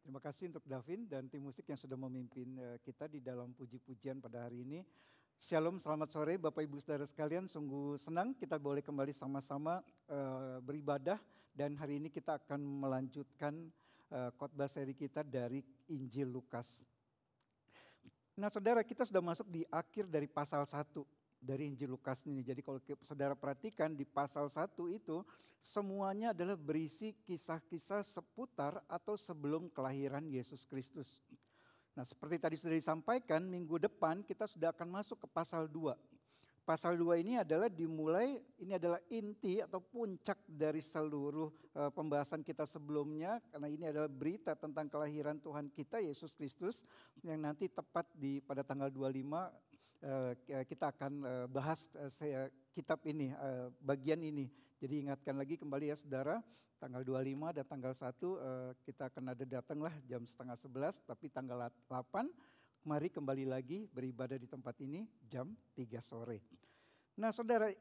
Terima kasih untuk Davin dan tim musik yang sudah memimpin kita di dalam puji-pujian pada hari ini. Shalom, selamat sore Bapak Ibu Saudara sekalian. Sungguh senang kita boleh kembali sama-sama beribadah. Dan hari ini kita akan melanjutkan khotbah seri kita dari Injil Lukas. Nah saudara, kita sudah masuk di akhir dari pasal 1 dari Injil Lukas ini. Jadi kalau saudara perhatikan di pasal 1 itu semuanya adalah berisi kisah-kisah seputar atau sebelum kelahiran Yesus Kristus. Nah seperti tadi sudah disampaikan, minggu depan kita sudah akan masuk ke pasal 2. Pasal 2 ini adalah ini adalah inti atau puncak dari seluruh pembahasan kita sebelumnya. Karena ini adalah berita tentang kelahiran Tuhan kita Yesus Kristus yang nanti tepat pada tanggal 25 kita akan bahas kitab ini, bagian ini. Jadi ingatkan lagi kembali ya saudara, tanggal 25 dan tanggal 1 kita akan datanglah jam 10:30, tapi tanggal 8 mari kembali lagi beribadah di tempat ini jam 3 sore. Nah saudara,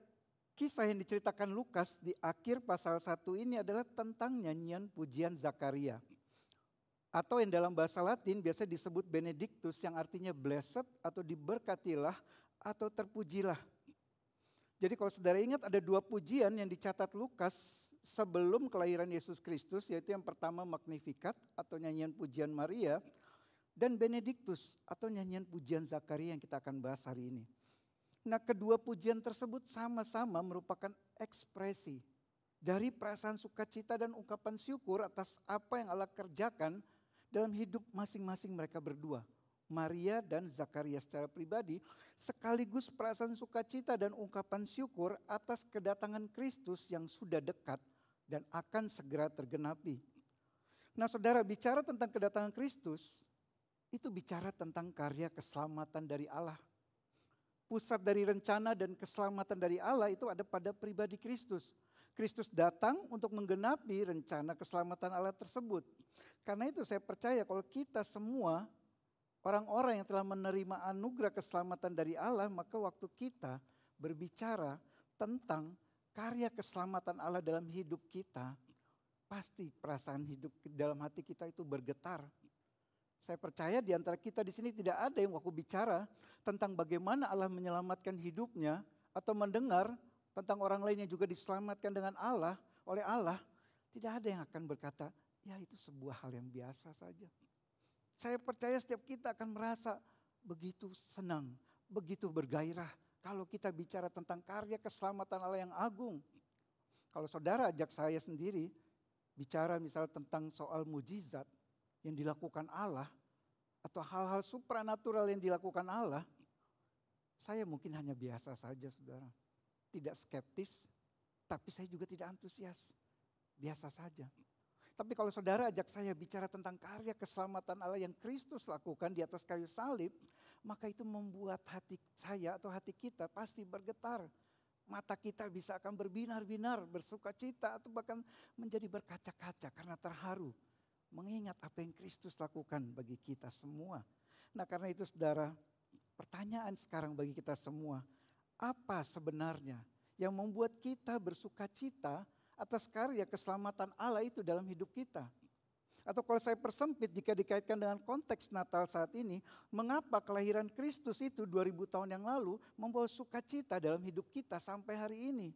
kisah yang diceritakan Lukas di akhir pasal 1 ini adalah tentang nyanyian pujian Zakaria. Atau yang dalam bahasa Latin biasa disebut Benedictus yang artinya blessed atau diberkatilah atau terpujilah. Jadi kalau saudara ingat ada dua pujian yang dicatat Lukas sebelum kelahiran Yesus Kristus, yaitu yang pertama Magnificat atau nyanyian pujian Maria, dan Benedictus atau nyanyian pujian Zakaria yang kita akan bahas hari ini. Nah kedua pujian tersebut sama-sama merupakan ekspresi dari perasaan sukacita dan ungkapan syukur atas apa yang Allah kerjakan dalam hidup masing-masing mereka berdua. Maria dan Zakaria secara pribadi sekaligus perasaan sukacita dan ungkapan syukur atas kedatangan Kristus yang sudah dekat dan akan segera tergenapi. Nah saudara, bicara tentang kedatangan Kristus, itu bicara tentang karya keselamatan dari Allah. Pusat dari rencana dan keselamatan dari Allah itu ada pada pribadi Kristus. Kristus datang untuk menggenapi rencana keselamatan Allah tersebut. Karena itu saya percaya kalau kita semua orang-orang yang telah menerima anugerah keselamatan dari Allah, maka waktu kita berbicara tentang karya keselamatan Allah dalam hidup kita, pasti perasaan hidup dalam hati kita itu bergetar. Saya percaya di antara kita di sini tidak ada yang waktu bicara tentang bagaimana Allah menyelamatkan hidupnya atau mendengar tentang orang lain yang juga diselamatkan dengan Allah, oleh Allah, tidak ada yang akan berkata, ya itu sebuah hal yang biasa saja. Saya percaya setiap kita akan merasa begitu senang, begitu bergairah kalau kita bicara tentang karya keselamatan Allah yang agung. Kalau saudara ajak saya sendiri bicara misal tentang soal mujizat yang dilakukan Allah atau hal-hal supranatural yang dilakukan Allah, saya mungkin hanya biasa saja saudara. Tidak skeptis, tapi saya juga tidak antusias. Biasa saja. Tapi kalau saudara ajak saya bicara tentang karya keselamatan Allah yang Kristus lakukan di atas kayu salib, maka itu membuat hati saya atau hati kita pasti bergetar. Mata kita bisa akan berbinar-binar, bersukacita atau bahkan menjadi berkaca-kaca karena terharu. Mengingat apa yang Kristus lakukan bagi kita semua. Nah karena itu saudara, pertanyaan sekarang bagi kita semua, apa sebenarnya yang membuat kita bersukacita atas karya keselamatan Allah itu dalam hidup kita? Atau kalau saya persempit jika dikaitkan dengan konteks Natal saat ini, mengapa kelahiran Kristus itu 2000 tahun yang lalu membawa sukacita dalam hidup kita sampai hari ini?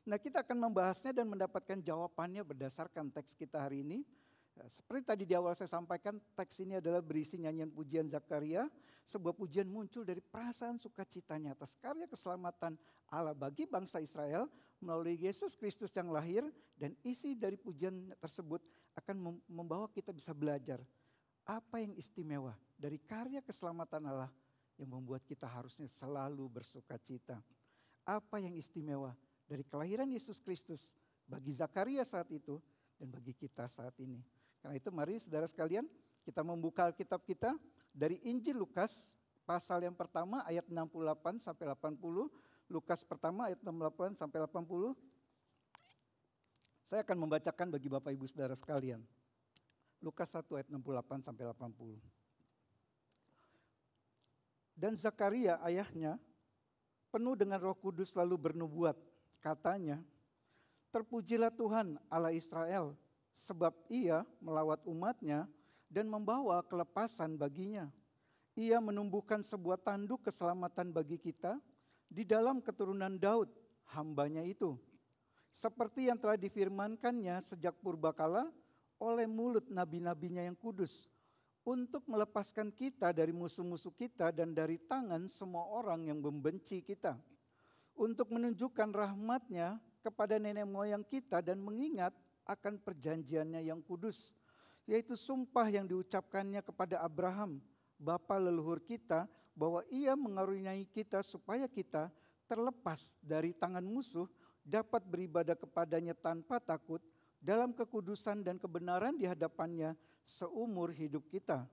Nah kita akan membahasnya dan mendapatkan jawabannya berdasarkan teks kita hari ini. Seperti tadi di awal saya sampaikan, teks ini adalah berisi nyanyian pujian Zakaria. Sebuah pujian muncul dari perasaan sukacitanya atas karya keselamatan Allah bagi bangsa Israel melalui Yesus Kristus yang lahir. Dan isi dari pujian tersebut akan membawa kita bisa belajar apa yang istimewa dari karya keselamatan Allah yang membuat kita harusnya selalu bersukacita. Apa yang istimewa dari kelahiran Yesus Kristus bagi Zakaria saat itu dan bagi kita saat ini. Karena itu mari saudara sekalian kita membuka Alkitab kita dari Injil Lukas pasal yang pertama ayat 68 sampai 80. Lukas pertama ayat 68 sampai 80. Saya akan membacakan bagi Bapak Ibu Saudara sekalian. Lukas 1 ayat 68 sampai 80. Dan Zakaria ayahnya penuh dengan Roh Kudus lalu bernubuat. Katanya, terpujilah Tuhan Allah Israel, sebab ia melawat umatnya dan membawa kelepasan baginya. Ia menumbuhkan sebuah tanduk keselamatan bagi kita di dalam keturunan Daud, hambanya itu. Seperti yang telah difirmankannya sejak purbakala oleh mulut nabi-nabinya yang kudus, untuk melepaskan kita dari musuh-musuh kita dan dari tangan semua orang yang membenci kita, untuk menunjukkan rahmat-Nya kepada nenek moyang kita dan mengingat akan perjanjiannya yang kudus, yaitu sumpah yang diucapkannya kepada Abraham, bapa leluhur kita, bahwa Ia mengaruniai kita supaya kita terlepas dari tangan musuh, dapat beribadah kepadanya tanpa takut, dalam kekudusan dan kebenaran di hadapannya seumur hidup kita.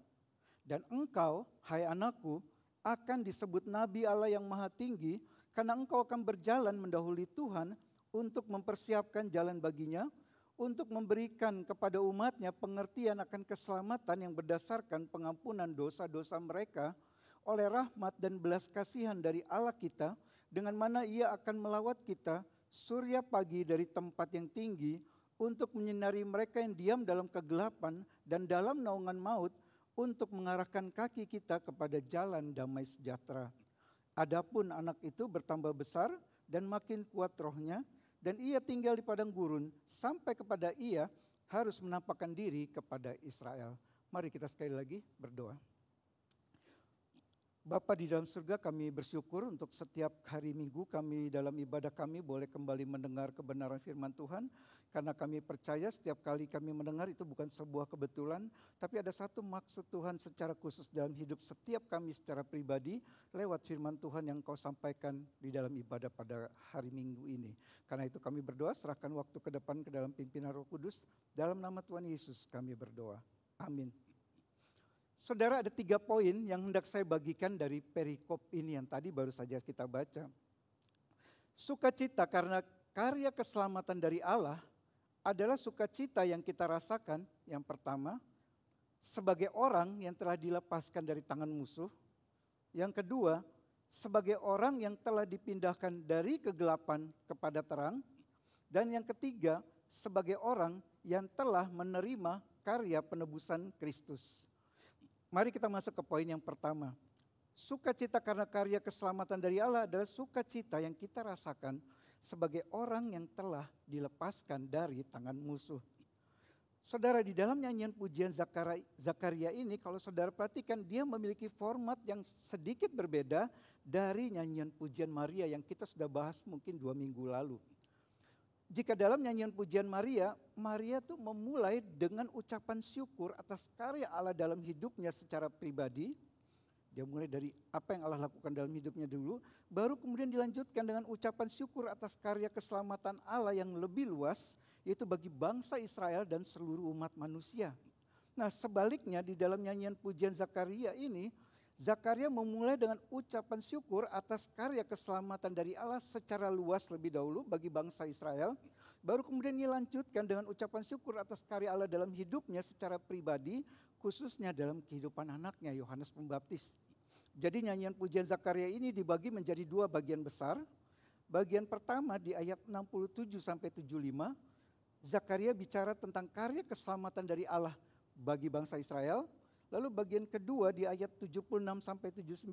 Dan engkau, hai anakku, akan disebut Nabi Allah yang Maha Tinggi, karena engkau akan berjalan mendahului Tuhan untuk mempersiapkan jalan baginya, untuk memberikan kepada umatnya pengertian akan keselamatan yang berdasarkan pengampunan dosa-dosa mereka, oleh rahmat dan belas kasihan dari Allah kita, dengan mana Ia akan melawat kita, surya pagi dari tempat yang tinggi, untuk menyinari mereka yang diam dalam kegelapan dan dalam naungan maut, untuk mengarahkan kaki kita kepada jalan damai sejahtera. Adapun anak itu bertambah besar dan makin kuat rohnya, dan ia tinggal di padang gurun sampai kepada ia harus menampakkan diri kepada Israel. Mari kita sekali lagi berdoa. Bapa di dalam surga, kami bersyukur untuk setiap hari Minggu kami dalam ibadah kami boleh kembali mendengar kebenaran firman Tuhan. Karena kami percaya setiap kali kami mendengar itu bukan sebuah kebetulan, tapi ada satu maksud Tuhan secara khusus dalam hidup setiap kami secara pribadi lewat firman Tuhan yang Kau sampaikan di dalam ibadah pada hari Minggu ini. Karena itu kami berdoa, serahkan waktu ke depan ke dalam pimpinan Roh Kudus. Dalam nama Tuhan Yesus kami berdoa. Amin. Saudara, ada 3 poin yang hendak saya bagikan dari perikop ini yang tadi baru saja kita baca. Sukacita karena karya keselamatan dari Allah adalah sukacita yang kita rasakan, yang pertama, sebagai orang yang telah dilepaskan dari tangan musuh. Yang kedua, sebagai orang yang telah dipindahkan dari kegelapan kepada terang. Dan yang ketiga, sebagai orang yang telah menerima karya penebusan Kristus. Mari kita masuk ke poin yang pertama. Sukacita karena karya keselamatan dari Allah adalah sukacita yang kita rasakan sebagai orang yang telah dilepaskan dari tangan musuh. Saudara, di dalam nyanyian pujian Zakaria ini, kalau saudara perhatikan, dia memiliki format yang sedikit berbeda dari nyanyian pujian Maria yang kita sudah bahas mungkin 2 minggu lalu. Jika dalam nyanyian pujian Maria, Maria tuh memulai dengan ucapan syukur atas karya Allah dalam hidupnya secara pribadi. Dia mulai dari apa yang Allah lakukan dalam hidupnya dulu, baru kemudian dilanjutkan dengan ucapan syukur atas karya keselamatan Allah yang lebih luas, yaitu bagi bangsa Israel dan seluruh umat manusia. Nah, sebaliknya di dalam nyanyian pujian Zakaria ini, Zakaria memulai dengan ucapan syukur atas karya keselamatan dari Allah secara luas lebih dahulu bagi bangsa Israel. Baru kemudian dilanjutkan dengan ucapan syukur atas karya Allah dalam hidupnya secara pribadi, khususnya dalam kehidupan anaknya Yohanes Pembaptis. Jadi nyanyian pujian Zakaria ini dibagi menjadi 2 bagian besar. Bagian pertama di ayat 67 sampai 75, Zakaria bicara tentang karya keselamatan dari Allah bagi bangsa Israel. Lalu bagian kedua di ayat 76 sampai 79,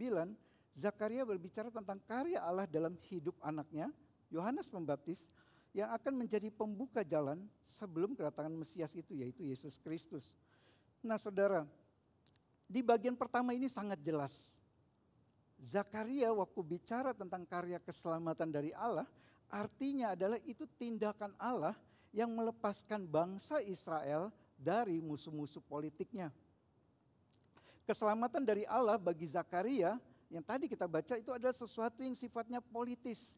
Zakaria berbicara tentang karya Allah dalam hidup anaknya, Yohanes Pembaptis, yang akan menjadi pembuka jalan sebelum kedatangan Mesias itu, yaitu Yesus Kristus. Nah saudara, di bagian pertama ini sangat jelas. Zakaria waktu bicara tentang karya keselamatan dari Allah, artinya adalah itu tindakan Allah yang melepaskan bangsa Israel dari musuh-musuh politiknya. Keselamatan dari Allah bagi Zakaria yang tadi kita baca itu adalah sesuatu yang sifatnya politis.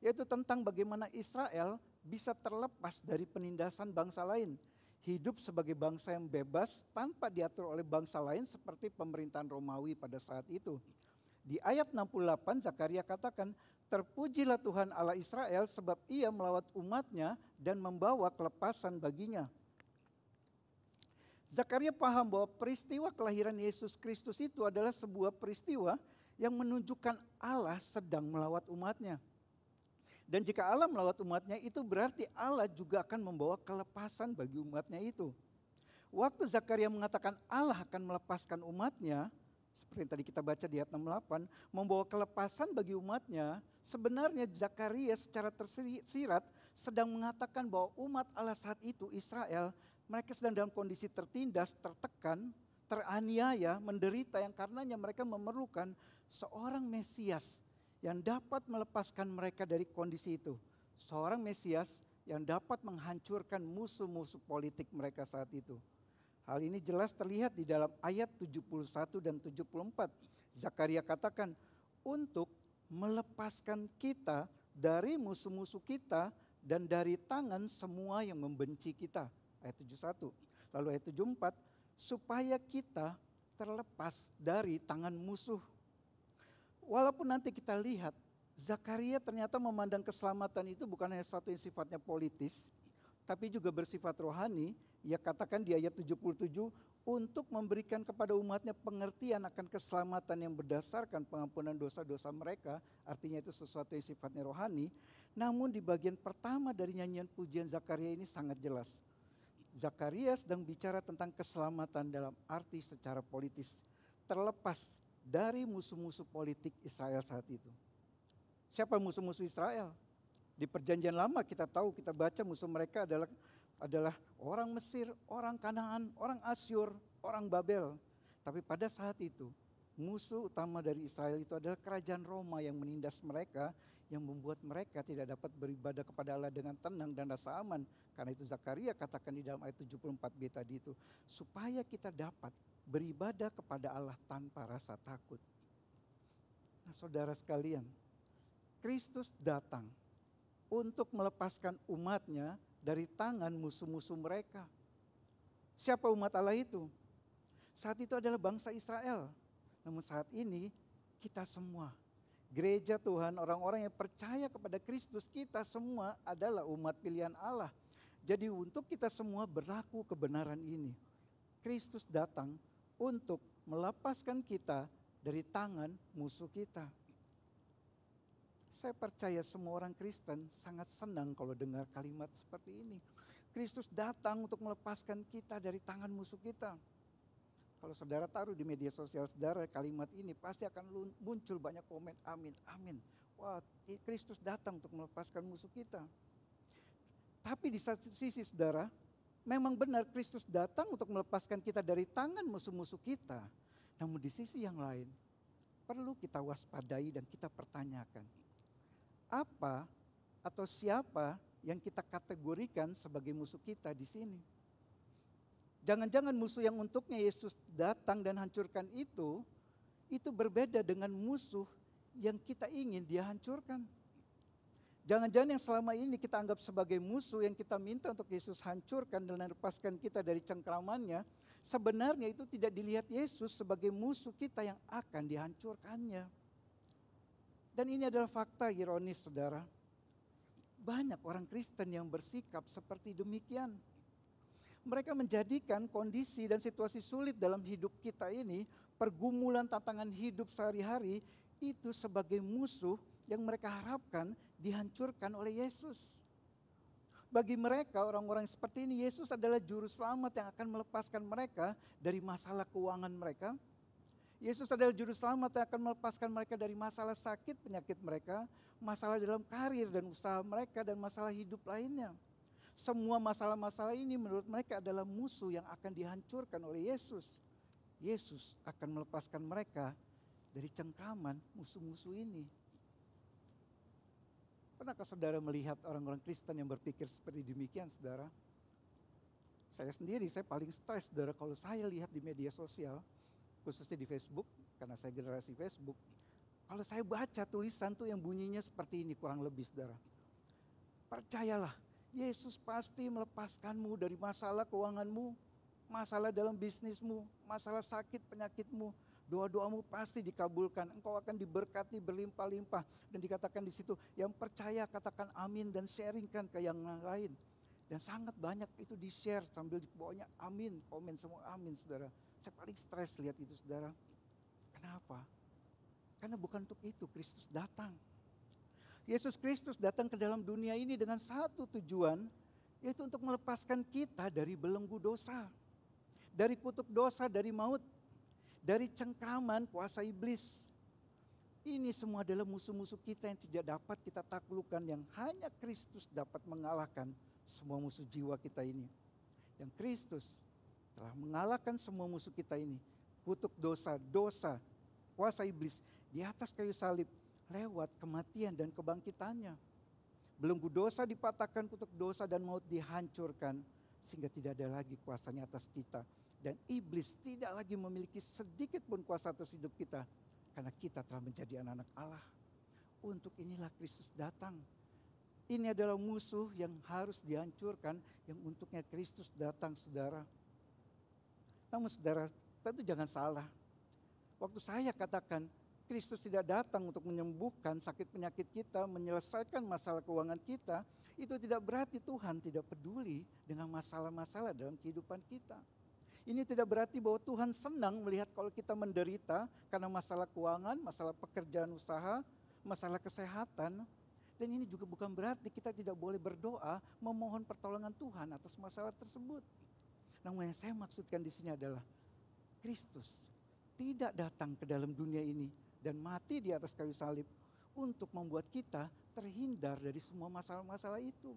Yaitu tentang bagaimana Israel bisa terlepas dari penindasan bangsa lain. Hidup sebagai bangsa yang bebas tanpa diatur oleh bangsa lain seperti pemerintahan Romawi pada saat itu. Di ayat 68 Zakaria katakan, terpujilah Tuhan Allah Israel sebab ia melawat umatnya dan membawa kelepasan baginya. Zakaria paham bahwa peristiwa kelahiran Yesus Kristus itu adalah sebuah peristiwa yang menunjukkan Allah sedang melawat umatnya. Dan jika Allah melawat umatnya itu berarti Allah juga akan membawa kelepasan bagi umatnya itu. Waktu Zakaria mengatakan Allah akan melepaskan umatnya, seperti yang tadi kita baca di ayat 68, membawa kelepasan bagi umatnya, sebenarnya Zakaria secara tersirat sedang mengatakan bahwa umat Allah saat itu, Israel, mereka sedang dalam kondisi tertindas, tertekan, teraniaya, menderita, yang karenanya mereka memerlukan seorang Mesias yang dapat melepaskan mereka dari kondisi itu. Seorang Mesias yang dapat menghancurkan musuh-musuh politik mereka saat itu. Hal ini jelas terlihat di dalam ayat 71 dan 74. Zakaria katakan, untuk melepaskan kita dari musuh-musuh kita dan dari tangan semua yang membenci kita. Ayat 71. Lalu ayat 74, supaya kita terlepas dari tangan musuh. Walaupun nanti kita lihat, Zakaria ternyata memandang keselamatan itu bukan hanya satu yang sifatnya politis, tapi juga bersifat rohani. Ia katakan di ayat 77, untuk memberikan kepada umatnya pengertian akan keselamatan yang berdasarkan pengampunan dosa-dosa mereka, artinya itu sesuatu yang sifatnya rohani. Namun di bagian pertama dari nyanyian pujian Zakaria ini sangat jelas. Zakaria sedang bicara tentang keselamatan dalam arti secara politis, terlepas dari musuh-musuh politik Israel saat itu. Siapa musuh-musuh Israel? Di perjanjian lama kita tahu, kita baca musuh mereka adalah orang Mesir, orang Kanaan, orang Asyur, orang Babel. Tapi pada saat itu, musuh utama dari Israel itu adalah kerajaan Roma yang menindas mereka, yang membuat mereka tidak dapat beribadah kepada Allah dengan tenang dan rasa aman. Karena itu Zakaria katakan di dalam ayat 74b tadi itu, supaya kita dapat beribadah kepada Allah tanpa rasa takut. Nah, saudara sekalian, Kristus datang untuk melepaskan umatnya dari tangan musuh-musuh mereka. Siapa umat Allah itu? Saat itu adalah bangsa Israel. Namun saat ini kita semua, gereja Tuhan, orang-orang yang percaya kepada Kristus, kita semua adalah umat pilihan Allah. Jadi untuk kita semua berlaku kebenaran ini. Kristus datang untuk melepaskan kita dari tangan musuh kita. Saya percaya semua orang Kristen sangat senang kalau dengar kalimat seperti ini. Kristus datang untuk melepaskan kita dari tangan musuh kita. Kalau saudara taruh di media sosial saudara kalimat ini, pasti akan muncul banyak komen, amin, amin. Wah, Kristus datang untuk melepaskan musuh kita. Tapi di satu sisi saudara, memang benar Kristus datang untuk melepaskan kita dari tangan musuh-musuh kita. Namun di sisi yang lain, perlu kita waspadai dan kita pertanyakan. Apa atau siapa yang kita kategorikan sebagai musuh kita di sini? Jangan-jangan musuh yang untuknya Yesus datang dan hancurkan itu berbeda dengan musuh yang kita ingin dia hancurkan. Jangan-jangan yang selama ini kita anggap sebagai musuh yang kita minta untuk Yesus hancurkan dan lepaskan kita dari cengkramannya, sebenarnya itu tidak dilihat Yesus sebagai musuh kita yang akan dihancurkannya. Dan ini adalah fakta ironis, saudara. Banyak orang Kristen yang bersikap seperti demikian. Mereka menjadikan kondisi dan situasi sulit dalam hidup kita ini, pergumulan tantangan hidup sehari-hari, itu sebagai musuh yang mereka harapkan dihancurkan oleh Yesus. Bagi mereka, orang-orang seperti ini, Yesus adalah juru selamat yang akan melepaskan mereka dari masalah keuangan mereka. Yesus adalah juru selamat yang akan melepaskan mereka dari masalah sakit, penyakit mereka, masalah dalam karir dan usaha mereka, dan masalah hidup lainnya. Semua masalah-masalah ini menurut mereka adalah musuh yang akan dihancurkan oleh Yesus. Yesus akan melepaskan mereka dari cengkraman musuh-musuh ini. Pernahkah saudara melihat orang-orang Kristen yang berpikir seperti demikian, saudara? Saya sendiri, saya paling stres, saudara, kalau saya lihat di media sosial, khususnya di Facebook, karena saya generasi Facebook. Kalau saya baca tulisan tuh yang bunyinya seperti ini kurang lebih, saudara. Percayalah, Yesus pasti melepaskanmu dari masalah keuanganmu, masalah dalam bisnismu, masalah sakit penyakitmu. Doa-doamu pasti dikabulkan, engkau akan diberkati berlimpah-limpah. Dan dikatakan di situ, yang percaya katakan amin dan sharingkan ke yang lain. Dan sangat banyak itu di-share sambil di bawahnya amin, komen semua amin, saudara. Saya paling stres lihat itu, saudara. Kenapa? Karena bukan untuk itu Kristus datang. Yesus Kristus datang ke dalam dunia ini dengan satu tujuan, yaitu untuk melepaskan kita dari belenggu dosa. dari kutuk dosa, dari maut, dari cengkraman kuasa iblis. Ini semua adalah musuh-musuh kita yang tidak dapat kita taklukkan, yang hanya Kristus dapat mengalahkan semua musuh jiwa kita ini. Yang Kristus telah mengalahkan semua musuh kita ini, kutuk dosa, kuasa iblis di atas kayu salib lewat kematian dan kebangkitannya. Belenggu dosa dipatahkan, kutuk dosa dan maut dihancurkan, sehingga tidak ada lagi kuasanya atas kita. Dan iblis tidak lagi memiliki sedikit pun kuasa atas hidup kita, karena kita telah menjadi anak-anak Allah. Untuk inilah Kristus datang. Ini adalah musuh yang harus dihancurkan, yang untuknya Kristus datang, saudara. Namun saudara, tentu jangan salah. Waktu saya katakan Kristus tidak datang untuk menyembuhkan sakit penyakit kita, menyelesaikan masalah keuangan kita, itu tidak berarti Tuhan tidak peduli dengan masalah-masalah dalam kehidupan kita. Ini tidak berarti bahwa Tuhan senang melihat kalau kita menderita karena masalah keuangan, masalah pekerjaan usaha, masalah kesehatan. Dan ini juga bukan berarti kita tidak boleh berdoa memohon pertolongan Tuhan atas masalah tersebut. Namun yang saya maksudkan di sini adalah Kristus tidak datang ke dalam dunia ini dan mati di atas kayu salib untuk membuat kita terhindar dari semua masalah-masalah itu.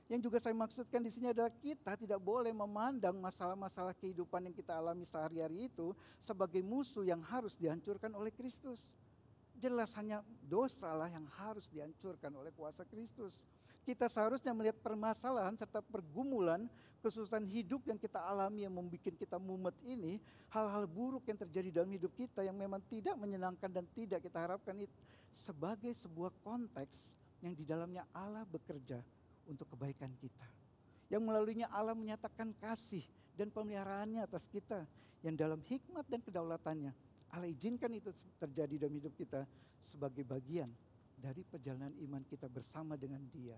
Yang juga saya maksudkan di sini adalah kita tidak boleh memandang masalah-masalah kehidupan yang kita alami sehari-hari itu sebagai musuh yang harus dihancurkan oleh Kristus. Jelas hanya dosalah yang harus dihancurkan oleh kuasa Kristus. Kita seharusnya melihat permasalahan serta pergumulan, kesusahan hidup yang kita alami yang membuat kita mumet ini, hal-hal buruk yang terjadi dalam hidup kita yang memang tidak menyenangkan dan tidak kita harapkan itu sebagai sebuah konteks yang di dalamnya Allah bekerja untuk kebaikan kita. Yang melaluinya Allah menyatakan kasih dan pemeliharaannya atas kita. Yang dalam hikmat dan kedaulatannya Allah izinkan itu terjadi dalam hidup kita sebagai bagian dari perjalanan iman kita bersama dengan Dia.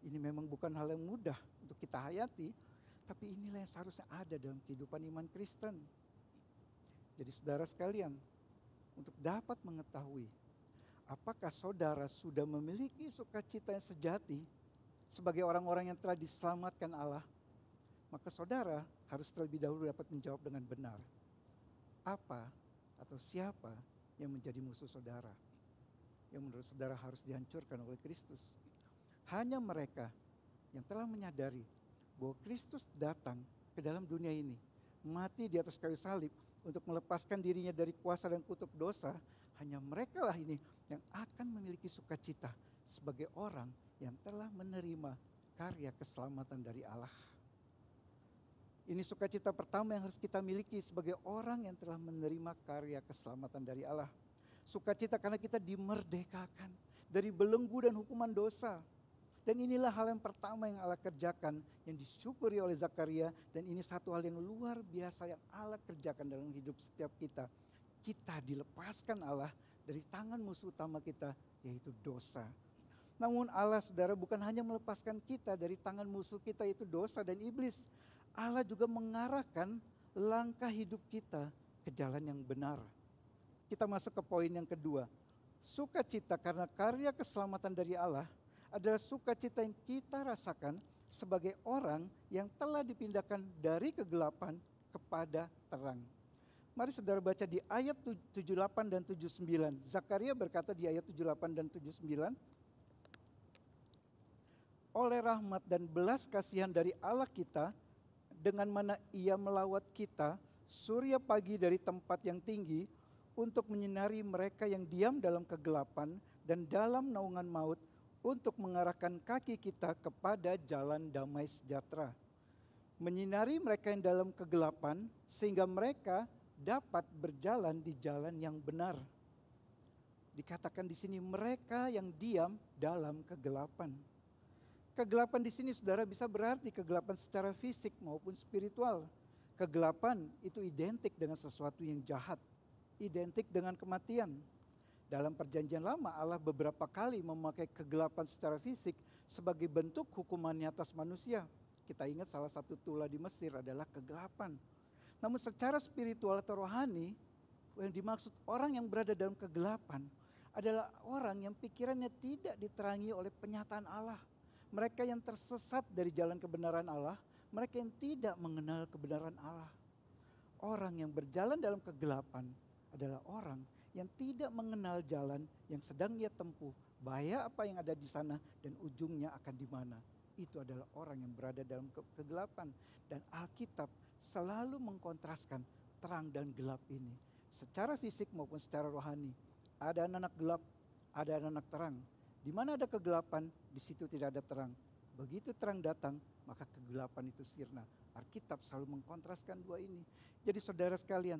Ini memang bukan hal yang mudah untuk kita hayati, tapi inilah yang seharusnya ada dalam kehidupan iman Kristen. Jadi saudara sekalian, untuk dapat mengetahui apakah saudara sudah memiliki sukacita yang sejati sebagai orang-orang yang telah diselamatkan Allah, maka saudara harus terlebih dahulu dapat menjawab dengan benar. Apa atau siapa yang menjadi musuh saudara? Yang menurut saudara harus dihancurkan oleh Kristus. Hanya mereka yang telah menyadari bahwa Kristus datang ke dalam dunia ini, mati di atas kayu salib untuk melepaskan dirinya dari kuasa dan kutuk dosa. Hanya mereka lah ini yang akan memiliki sukacita sebagai orang yang telah menerima karya keselamatan dari Allah. Ini sukacita pertama yang harus kita miliki sebagai orang yang telah menerima karya keselamatan dari Allah. Sukacita karena kita dimerdekakan dari belenggu dan hukuman dosa. Dan inilah hal yang pertama yang Allah kerjakan, yang disyukuri oleh Zakaria. Dan ini satu hal yang luar biasa yang Allah kerjakan dalam hidup setiap kita. Kita dilepaskan Allah dari tangan musuh utama kita, yaitu dosa. Namun Allah, saudara, bukan hanya melepaskan kita dari tangan musuh kita, yaitu dosa dan iblis. Allah juga mengarahkan langkah hidup kita ke jalan yang benar. Kita masuk ke poin yang kedua. Sukacita karena karya keselamatan dari Allah adalah sukacita yang kita rasakan sebagai orang yang telah dipindahkan dari kegelapan kepada terang. Mari saudara baca di ayat 78 dan 79. Zakaria berkata di ayat 78 dan 79. Oleh rahmat dan belas kasihan dari Allah kita, dengan mana Ia melawat kita, surya pagi dari tempat yang tinggi, untuk menyinari mereka yang diam dalam kegelapan dan dalam naungan maut, untuk mengarahkan kaki kita kepada jalan damai sejahtera. Menyinari mereka yang dalam kegelapan, sehingga mereka dapat berjalan di jalan yang benar. Dikatakan di sini mereka yang diam dalam kegelapan. Kegelapan di sini saudara bisa berarti kegelapan secara fisik maupun spiritual. Kegelapan itu identik dengan sesuatu yang jahat, identik dengan kematian. Dalam perjanjian lama Allah beberapa kali memakai kegelapan secara fisik sebagai bentuk hukumannya atas manusia. Kita ingat salah satu tula di Mesir adalah kegelapan. Namun secara spiritual atau rohani, yang dimaksud orang yang berada dalam kegelapan adalah orang yang pikirannya tidak diterangi oleh penyataan Allah. Mereka yang tersesat dari jalan kebenaran Allah, mereka yang tidak mengenal kebenaran Allah. Orang yang berjalan dalam kegelapan adalah orang yang tidak mengenal jalan yang sedang ia tempuh, bahaya apa yang ada di sana dan ujungnya akan di mana. Itu adalah orang yang berada dalam kegelapan. Dan Alkitab selalu mengkontraskan terang dan gelap ini. Secara fisik maupun secara rohani. Ada anak-anak gelap, ada anak-anak terang. Di mana ada kegelapan, di situ tidak ada terang. Begitu terang datang, maka kegelapan itu sirna. Alkitab selalu mengkontraskan dua ini. Jadi saudara sekalian,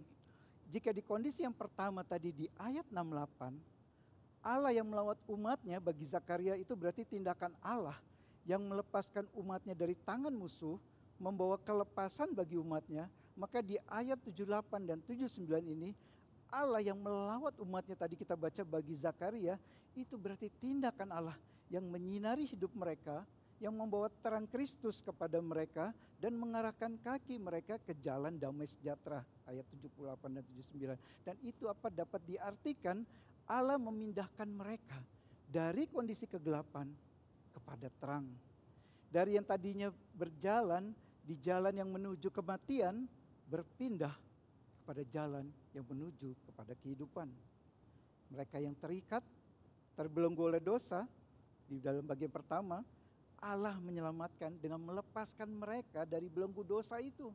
jika di kondisi yang pertama tadi di ayat 68, Allah yang melawat umatnya bagi Zakaria itu berarti tindakan Allah yang melepaskan umatnya dari tangan musuh, membawa kelepasan bagi umatnya. Maka di ayat 78 dan 79 ini, Allah yang melawat umatnya tadi kita baca bagi Zakaria, itu berarti tindakan Allah yang menyinari hidup mereka, yang membawa terang Kristus kepada mereka dan mengarahkan kaki mereka ke jalan damai sejahtera. Ayat 78 dan 79. Dan itu apa dapat diartikan Allah memindahkan mereka dari kondisi kegelapan kepada terang. Dari yang tadinya berjalan di jalan yang menuju kematian, berpindah kepada jalan yang menuju kepada kehidupan. Mereka yang terikat, terbelenggu oleh dosa, di dalam bagian pertama, Allah menyelamatkan dengan melepaskan mereka dari belenggu dosa itu.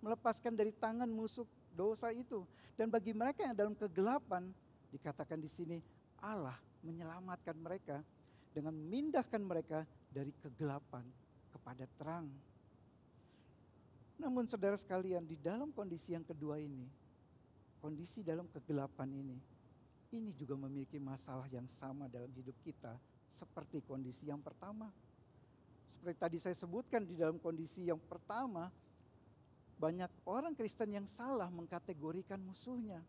Melepaskan dari tangan musuh dosa itu. Dan bagi mereka yang dalam kegelapan, dikatakan di sini Allah menyelamatkan mereka dengan memindahkan mereka dari kegelapan kepada terang. Namun saudara sekalian, di dalam kondisi yang kedua ini, kondisi dalam kegelapan ini juga memiliki masalah yang sama dalam hidup kita seperti kondisi yang pertama. Seperti tadi saya sebutkan, di dalam kondisi yang pertama, banyak orang Kristen yang salah mengkategorikan musuhnya.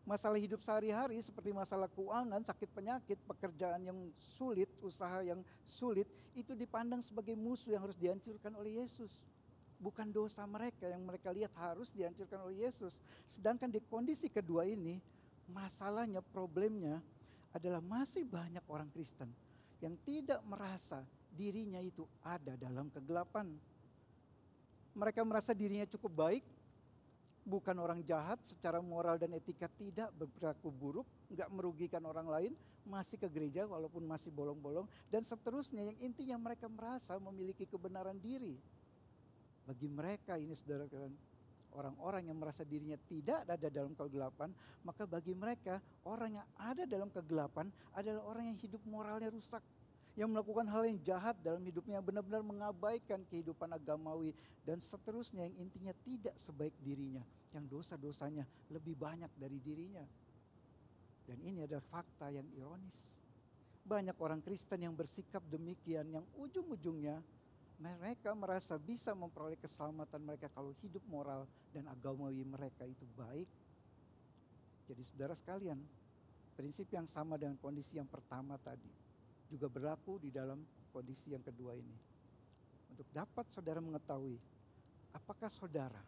Masalah hidup sehari-hari seperti masalah keuangan, sakit penyakit, pekerjaan yang sulit, usaha yang sulit, itu dipandang sebagai musuh yang harus dihancurkan oleh Yesus. Bukan dosa mereka yang mereka lihat harus dihancurkan oleh Yesus. Sedangkan di kondisi kedua ini, masalahnya, problemnya adalah masih banyak orang Kristen yang tidak merasa dirinya itu ada dalam kegelapan. Mereka merasa dirinya cukup baik, bukan orang jahat, secara moral dan etika tidak berperilaku buruk, nggak merugikan orang lain, masih ke gereja walaupun masih bolong-bolong, dan seterusnya yang intinya mereka merasa memiliki kebenaran diri. Bagi mereka ini saudara, orang-orang yang merasa dirinya tidak ada dalam kegelapan, maka bagi mereka orang yang ada dalam kegelapan adalah orang yang hidup moralnya rusak, yang melakukan hal yang jahat dalam hidupnya, benar-benar mengabaikan kehidupan agamawi, dan seterusnya yang intinya tidak sebaik dirinya, yang dosa-dosanya lebih banyak dari dirinya. Dan ini adalah fakta yang ironis. Banyak orang Kristen yang bersikap demikian, yang ujung-ujungnya mereka merasa bisa memperoleh keselamatan mereka kalau hidup moral dan agamawi mereka itu baik. Jadi saudara sekalian, prinsip yang sama dengan kondisi yang pertama tadi juga berlaku di dalam kondisi yang kedua ini. Untuk dapat saudara mengetahui apakah saudara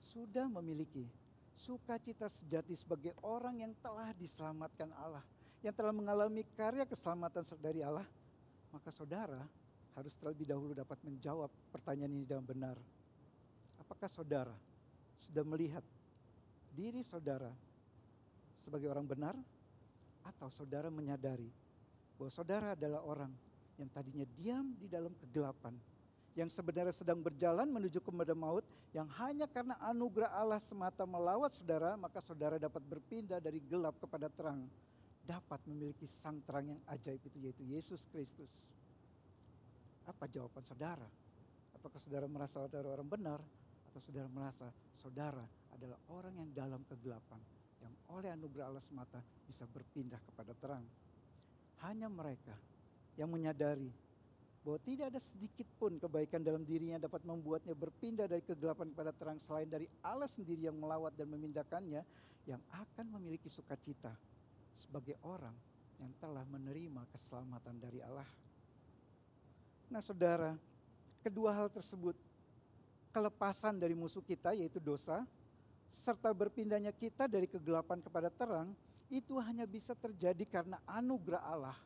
sudah memiliki sukacita sejati sebagai orang yang telah diselamatkan Allah, yang telah mengalami karya keselamatan dari Allah, maka saudara harus terlebih dahulu dapat menjawab pertanyaan ini dengan benar. Apakah saudara sudah melihat diri saudara sebagai orang benar, atau saudara menyadari bahwa saudara adalah orang yang tadinya diam di dalam kegelapan, yang sebenarnya sedang berjalan menuju kepada maut, yang hanya karena anugerah Allah semata melawat saudara, maka saudara dapat berpindah dari gelap kepada terang, dapat memiliki sang terang yang ajaib itu, yaitu Yesus Kristus. Apa jawaban saudara? Apakah saudara merasa saudara orang benar, atau saudara merasa saudara adalah orang yang dalam kegelapan, yang oleh anugerah Allah semata bisa berpindah kepada terang? Hanya mereka yang menyadari bahwa tidak ada sedikit pun kebaikan dalam dirinya dapat membuatnya berpindah dari kegelapan kepada terang selain dari Allah sendiri yang melawat dan memindahkannya, yang akan memiliki sukacita sebagai orang yang telah menerima keselamatan dari Allah. Nah saudara, kedua hal tersebut, kelepasan dari musuh kita yaitu dosa, serta berpindahnya kita dari kegelapan kepada terang, itu hanya bisa terjadi karena anugerah Allah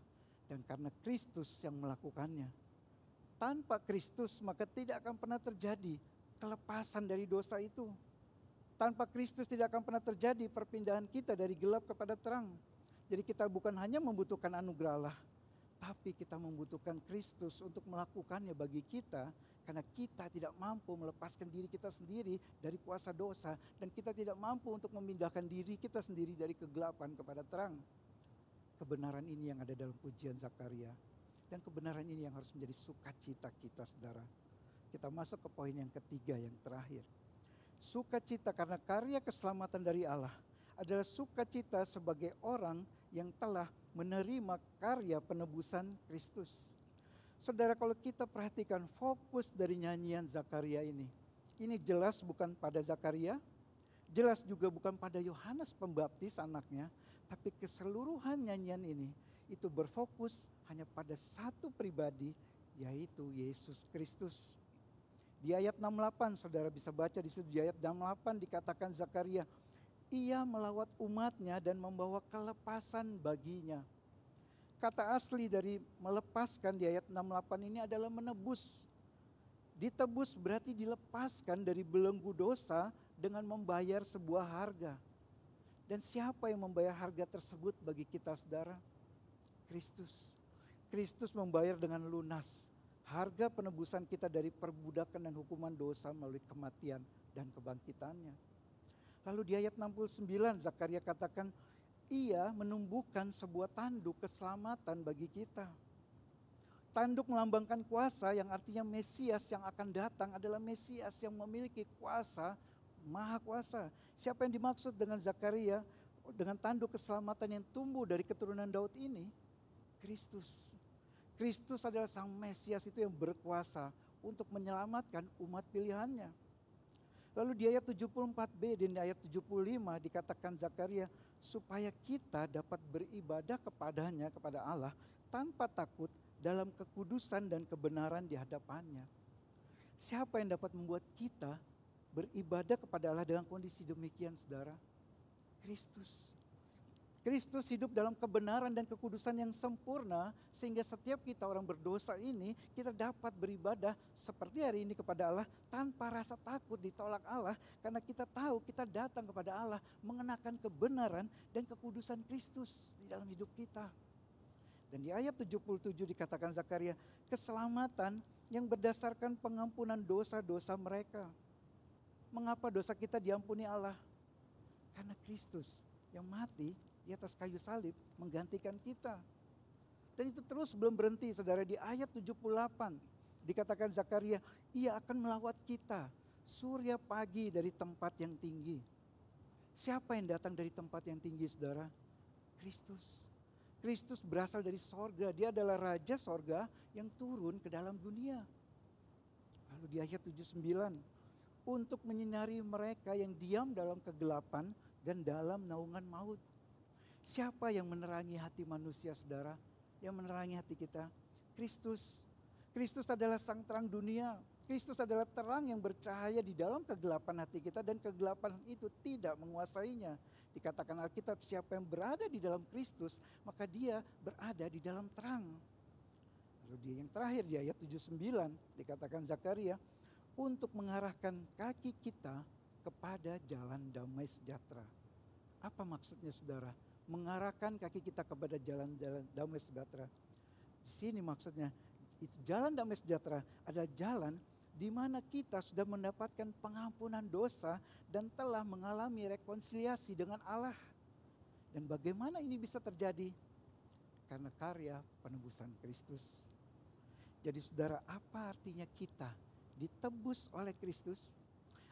dan karena Kristus yang melakukannya. Tanpa Kristus maka tidak akan pernah terjadi kelepasan dari dosa itu. Tanpa Kristus tidak akan pernah terjadi perpindahan kita dari gelap kepada terang. Jadi kita bukan hanya membutuhkan anugerah Allah, tapi kita membutuhkan Kristus untuk melakukannya bagi kita. Karena kita tidak mampu melepaskan diri kita sendiri dari kuasa dosa. Dan kita tidak mampu untuk memindahkan diri kita sendiri dari kegelapan kepada terang. Kebenaran ini yang ada dalam pujian Zakaria. Dan kebenaran ini yang harus menjadi sukacita kita, saudara. Kita masuk ke poin yang ketiga, yang terakhir. Sukacita karena karya keselamatan dari Allah adalah sukacita sebagai orang yang telah menerima karya penebusan Kristus. Saudara, kalau kita perhatikan fokus dari nyanyian Zakaria ini jelas bukan pada Zakaria, jelas juga bukan pada Yohanes Pembaptis anaknya, tapi keseluruhan nyanyian ini itu berfokus hanya pada satu pribadi, yaitu Yesus Kristus. Di ayat 68, saudara bisa baca di situ, di ayat 68 dikatakan Zakaria, ia melawat umatnya dan membawa kelepasan baginya. Kata asli dari melepaskan di ayat 68 ini adalah menebus. Ditebus berarti dilepaskan dari belenggu dosa dengan membayar sebuah harga. Dan siapa yang membayar harga tersebut bagi kita, saudara? Kristus. Kristus membayar dengan lunas harga penebusan kita dari perbudakan dan hukuman dosa melalui kematian dan kebangkitannya. Lalu di ayat 69 Zakaria katakan, ia menumbuhkan sebuah tanduk keselamatan bagi kita. Tanduk melambangkan kuasa, yang artinya Mesias yang akan datang adalah Mesias yang memiliki kuasa, maha kuasa. Siapa yang dimaksud dengan Zakaria, dengan tanduk keselamatan yang tumbuh dari keturunan Daud ini? Kristus. Kristus adalah sang Mesias itu yang berkuasa untuk menyelamatkan umat pilihannya. Lalu di ayat 74b dan di ayat 75 dikatakan Zakaria, supaya kita dapat beribadah kepadanya, kepada Allah, tanpa takut dalam kekudusan dan kebenaran di hadapannya. Siapa yang dapat membuat kita beribadah kepada Allah dengan kondisi demikian, saudara? Kristus. Kristus hidup dalam kebenaran dan kekudusan yang sempurna, sehingga setiap kita orang berdosa ini, kita dapat beribadah seperti hari ini kepada Allah tanpa rasa takut ditolak Allah, karena kita tahu kita datang kepada Allah mengenakan kebenaran dan kekudusan Kristus di dalam hidup kita. Dan di ayat 77 dikatakan Zakaria, keselamatan yang berdasarkan pengampunan dosa-dosa mereka. Mengapa dosa kita diampuni Allah? Karena Kristus yang mati di atas kayu salib menggantikan kita. Dan itu terus belum berhenti, saudara. Di ayat 78 dikatakan Zakaria, ia akan melawat kita surya pagi dari tempat yang tinggi. Siapa yang datang dari tempat yang tinggi, saudara? Kristus. Kristus berasal dari sorga. Dia adalah Raja sorga yang turun ke dalam dunia. Lalu di ayat 79, untuk menyinari mereka yang diam dalam kegelapan dan dalam naungan maut. Siapa yang menerangi hati manusia, saudara? Yang menerangi hati kita? Kristus. Kristus adalah sang terang dunia. Kristus adalah terang yang bercahaya di dalam kegelapan hati kita, dan kegelapan itu tidak menguasainya. Dikatakan Alkitab, siapa yang berada di dalam Kristus, maka dia berada di dalam terang. Lalu dia yang terakhir di ayat 79 dikatakan Zakaria, untuk mengarahkan kaki kita kepada jalan damai sejahtera. Apa maksudnya, saudara? Mengarahkan kaki kita kepada jalan-jalan damai sejahtera. Di sini maksudnya, itu jalan damai sejahtera adalah jalan di mana kita sudah mendapatkan pengampunan dosa dan telah mengalami rekonsiliasi dengan Allah. Dan bagaimana ini bisa terjadi? Karena karya penebusan Kristus. Jadi saudara, apa artinya kita ditebus oleh Kristus?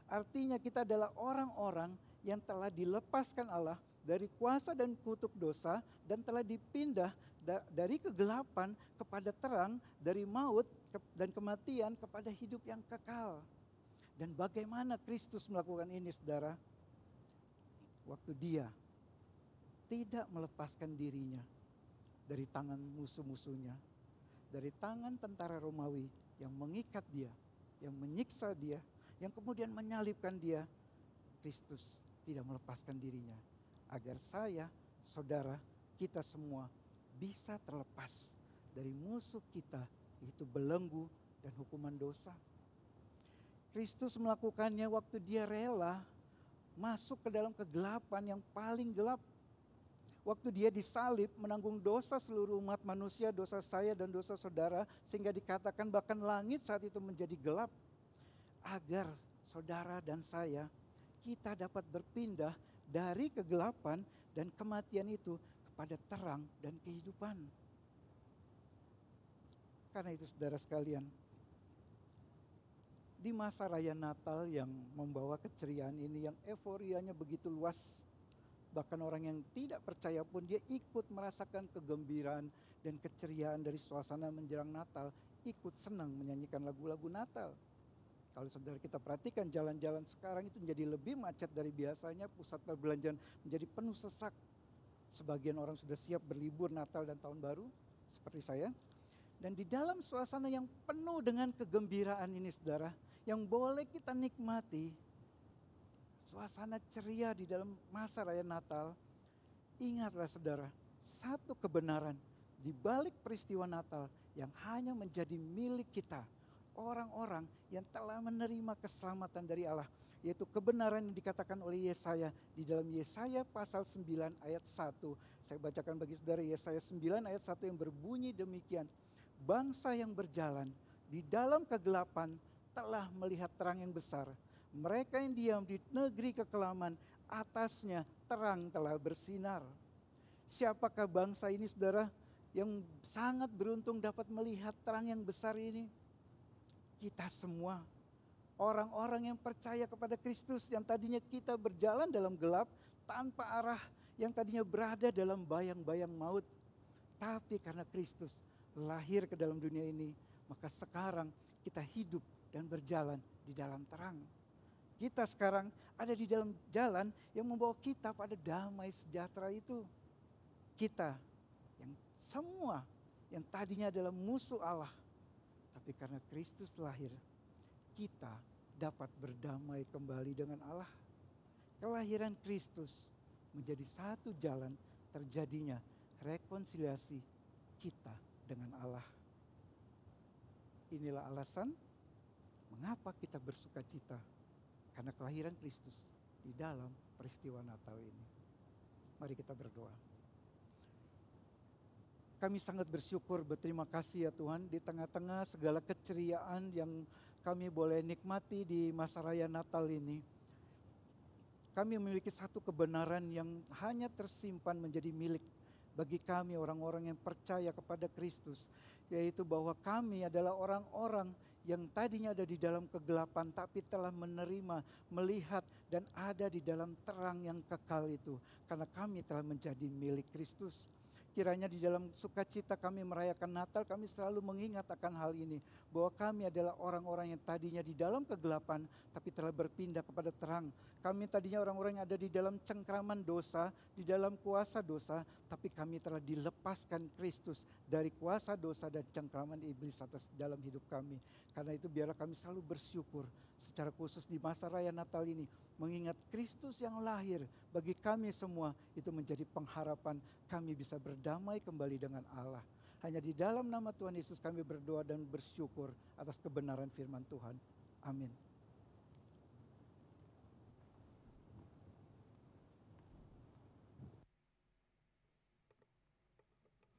Artinya kita adalah orang-orang yang telah dilepaskan Allah dari kuasa dan kutuk dosa, dan telah dipindah dari kegelapan kepada terang, dari maut dan kematian kepada hidup yang kekal. Dan bagaimana Kristus melakukan ini, saudara? Waktu dia tidak melepaskan dirinya dari tangan musuh-musuhnya, dari tangan tentara Romawi yang mengikat dia, yang menyiksa dia, yang kemudian menyalibkan dia. Kristus tidak melepaskan dirinya, agar saya, saudara, kita semua bisa terlepas dari musuh kita, yaitu belenggu dan hukuman dosa. Kristus melakukannya waktu dia rela masuk ke dalam kegelapan yang paling gelap. Waktu dia disalib menanggung dosa seluruh umat manusia, dosa saya dan dosa saudara, sehingga dikatakan bahkan langit saat itu menjadi gelap. Agar saudara dan saya, kita dapat berpindah dari kegelapan dan kematian itu kepada terang dan kehidupan. Karena itu saudara sekalian, di masa raya Natal yang membawa keceriaan ini, yang euforianya begitu luas, bahkan orang yang tidak percaya pun dia ikut merasakan kegembiraan dan keceriaan dari suasana menjelang Natal, ikut senang menyanyikan lagu-lagu Natal. Kalau saudara kita perhatikan jalan-jalan sekarang itu menjadi lebih macet dari biasanya, pusat perbelanjaan menjadi penuh sesak. Sebagian orang sudah siap berlibur Natal dan Tahun Baru, seperti saya. Dan di dalam suasana yang penuh dengan kegembiraan ini saudara, yang boleh kita nikmati, suasana ceria di dalam masa raya Natal, ingatlah saudara, satu kebenaran di balik peristiwa Natal yang hanya menjadi milik kita, orang-orang yang telah menerima keselamatan dari Allah, yaitu kebenaran yang dikatakan oleh Yesaya di dalam Yesaya pasal 9 ayat 1. Saya bacakan bagi saudara Yesaya 9 ayat 1 yang berbunyi demikian. Bangsa yang berjalan di dalam kegelapan telah melihat terang yang besar. Mereka yang diam di negeri kekelaman, atasnya terang telah bersinar. Siapakah bangsa ini saudara yang sangat beruntung dapat melihat terang yang besar ini? Kita semua, orang-orang yang percaya kepada Kristus, yang tadinya kita berjalan dalam gelap tanpa arah, yang tadinya berada dalam bayang-bayang maut. Tapi karena Kristus lahir ke dalam dunia ini, maka sekarang kita hidup dan berjalan di dalam terang. Kita sekarang ada di dalam jalan yang membawa kita pada damai sejahtera itu. Kita yang semua yang tadinya adalah musuh Allah, tapi karena Kristus lahir, kita dapat berdamai kembali dengan Allah. Kelahiran Kristus menjadi satu jalan terjadinya rekonsiliasi kita dengan Allah. Inilah alasan mengapa kita bersuka cita, karena kelahiran Kristus di dalam peristiwa Natal ini. Mari kita berdoa. Kami sangat bersyukur, berterima kasih ya Tuhan, di tengah-tengah segala keceriaan yang kami boleh nikmati di masa raya Natal ini. Kami memiliki satu kebenaran yang hanya tersimpan menjadi milik bagi kami orang-orang yang percaya kepada Kristus, yaitu bahwa kami adalah orang-orang yang tadinya ada di dalam kegelapan tapi telah menerima, melihat dan ada di dalam terang yang kekal itu, karena kami telah menjadi milik Kristus. Kiranya di dalam sukacita kami merayakan Natal, kami selalu mengingat akan hal ini, bahwa kami adalah orang-orang yang tadinya di dalam kegelapan tapi telah berpindah kepada terang. Kami tadinya orang-orang yang ada di dalam cengkraman dosa, di dalam kuasa dosa, tapi kami telah dilepaskan Kristus dari kuasa dosa dan cengkraman iblis atas dalam hidup kami. Karena itu biarlah kami selalu bersyukur secara khusus di masa raya Natal ini, mengingat Kristus yang lahir bagi kami semua, itu menjadi pengharapan kami bisa berdamai kembali dengan Allah. Hanya di dalam nama Tuhan Yesus kami berdoa dan bersyukur atas kebenaran firman Tuhan. Amin.